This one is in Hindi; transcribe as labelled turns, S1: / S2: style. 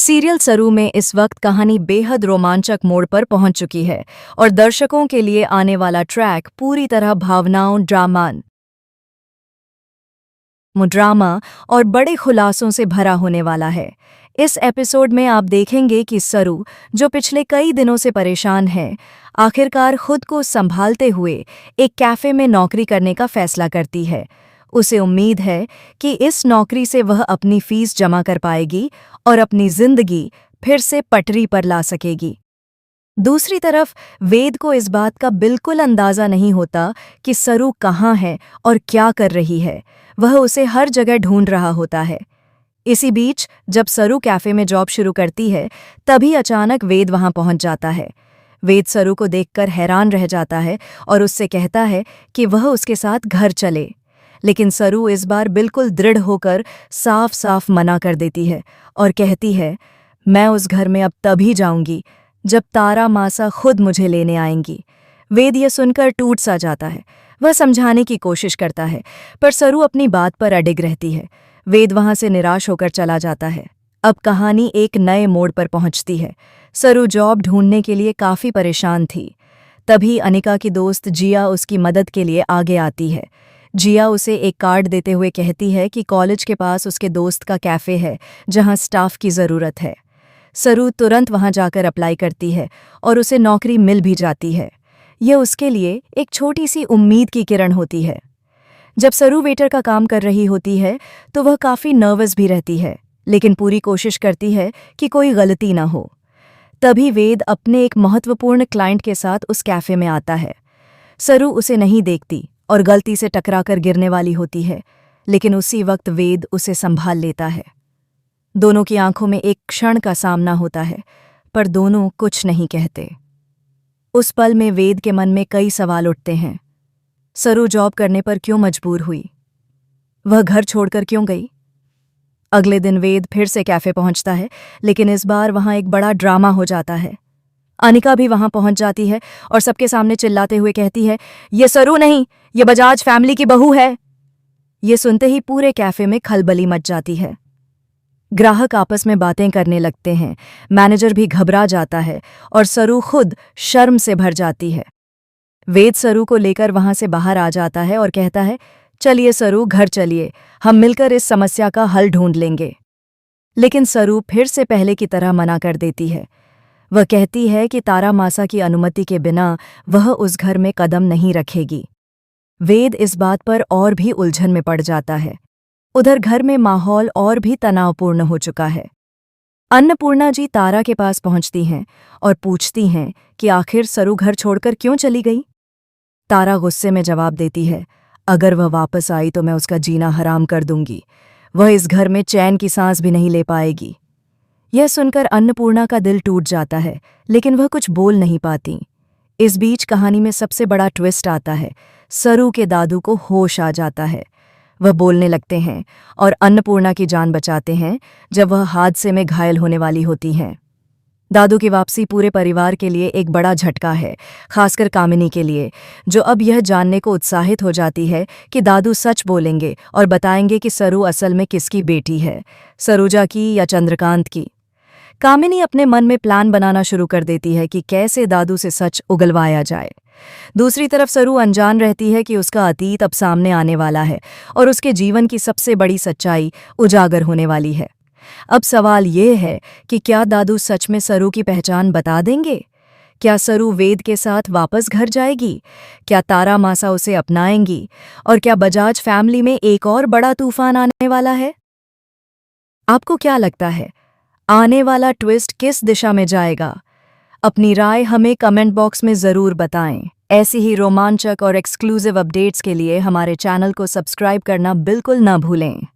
S1: सीरियल सरू में इस वक्त कहानी बेहद रोमांचक मोड़ पर पहुंच चुकी है और दर्शकों के लिए आने वाला ट्रैक पूरी तरह भावनाओं, ड्रामा और बड़े खुलासों से भरा होने वाला है। इस एपिसोड में आप देखेंगे कि सरू, जो पिछले कई दिनों से परेशान है, आखिरकार खुद को संभालते हुए एक कैफे में नौकरी करने का फैसला करती है। उसे उम्मीद है कि इस नौकरी से वह अपनी फीस जमा कर पाएगी और अपनी जिंदगी फिर से पटरी पर ला सकेगी। दूसरी तरफ वेद को इस बात का बिल्कुल अंदाजा नहीं होता कि सरू कहाँ है और क्या कर रही है। वह उसे हर जगह ढूंढ रहा होता है। इसी बीच जब सरू कैफे में जॉब शुरू करती है, तभी अचानक वेद वहां पहुंच जाता है। वेद सरू को देखकर हैरान रह जाता है और उससे कहता है कि वह उसके साथ घर चले, लेकिन सरू इस बार बिल्कुल दृढ़ होकर साफ साफ मना कर देती है और कहती है, मैं उस घर में अब तभी जाऊंगी जब तारा मासा खुद मुझे लेने आएंगी। वेद यह सुनकर टूट सा जाता है। वह समझाने की कोशिश करता है, पर सरू अपनी बात पर अडिग रहती है। वेद वहां से निराश होकर चला जाता है। अब कहानी एक नए मोड़ पर पहुंचती है। सरू जॉब ढूंढने के लिए काफी परेशान थी। तभी अनिका की दोस्त जिया उसकी मदद के लिए आगे आती है। जिया उसे एक कार्ड देते हुए कहती है कि कॉलेज के पास उसके दोस्त का कैफे है जहां स्टाफ की ज़रूरत है। सरू तुरंत वहां जाकर अप्लाई करती है और उसे नौकरी मिल भी जाती है। यह उसके लिए एक छोटी सी उम्मीद की किरण होती है। जब सरू वेटर का काम कर रही होती है तो वह काफ़ी नर्वस भी रहती है, लेकिन पूरी कोशिश करती है कि कोई गलती ना हो। तभी वेद अपने एक महत्वपूर्ण क्लाइंट के साथ उस कैफे में आता है। सरू उसे नहीं देखती और गलती से टकराकर गिरने वाली होती है, लेकिन उसी वक्त वेद उसे संभाल लेता है। दोनों की आंखों में एक क्षण का सामना होता है, पर दोनों कुछ नहीं कहते। उस पल में वेद के मन में कई सवाल उठते हैं। सरू जॉब करने पर क्यों मजबूर हुई? वह घर छोड़कर क्यों गई? अगले दिन वेद फिर से कैफे पहुंचता है, लेकिन इस बार वहां एक बड़ा ड्रामा हो जाता है। अनिका भी वहां पहुंच जाती है और सबके सामने चिल्लाते हुए कहती है, ये सरू नहीं, ये बजाज फैमिली की बहू है। ये सुनते ही पूरे कैफे में खलबली मच जाती है। ग्राहक आपस में बातें करने लगते हैं, मैनेजर भी घबरा जाता है और सरू खुद शर्म से भर जाती है। वेद सरू को लेकर वहां से बाहर आ जाता है और कहता है, चलिए सरू, घर चलिए, हम मिलकर इस समस्या का हल ढूंढ लेंगे। लेकिन सरू फिर से पहले की तरह मना कर देती है। वह कहती है कि तारा मासा की अनुमति के बिना वह उस घर में कदम नहीं रखेगी। वेद इस बात पर और भी उलझन में पड़ जाता है। उधर घर में माहौल और भी तनावपूर्ण हो चुका है। अन्नपूर्णा जी तारा के पास पहुंचती हैं और पूछती हैं कि आखिर सरू घर छोड़कर क्यों चली गई। तारा गुस्से में जवाब देती है, अगर वह वापस आई तो मैं उसका जीना हराम कर दूंगी। वह इस घर में चैन की सांस भी नहीं ले पाएगी। यह सुनकर अन्नपूर्णा का दिल टूट जाता है, लेकिन वह कुछ बोल नहीं पाती। इस बीच कहानी में सबसे बड़ा ट्विस्ट आता है। सरू के दादू को होश आ जाता है। वह बोलने लगते हैं और अन्नपूर्णा की जान बचाते हैं जब वह हादसे में घायल होने वाली होती हैं। दादू की वापसी पूरे परिवार के लिए एक बड़ा झटका है, खासकर कामिनी के लिए, जो अब यह जानने को उत्साहित हो जाती है कि दादू सच बोलेंगे और बताएंगे कि सरू असल में किसकी बेटी है, सरोजा की या चंद्रकांत की। कामिनी अपने मन में प्लान बनाना शुरू कर देती है कि कैसे दादू से सच उगलवाया जाए। दूसरी तरफ सरू अनजान रहती है कि उसका अतीत अब सामने आने वाला है और उसके जीवन की सबसे बड़ी सच्चाई उजागर होने वाली है। अब सवाल ये है कि क्या दादू सच में सरू की पहचान बता देंगे? क्या सरू वेद के साथ वापस घर जाएगी? क्या तारा मासा उसे अपनाएंगी? और क्या बजाज फैमिली में एक और बड़ा तूफान आने वाला है? आपको क्या लगता है, आने वाला ट्विस्ट किस दिशा में जाएगा? अपनी राय हमें कमेंट बॉक्स में ज़रूर बताएं। ऐसी ही रोमांचक और एक्सक्लूसिव अपडेट्स के लिए हमारे चैनल को सब्सक्राइब करना बिल्कुल न भूलें।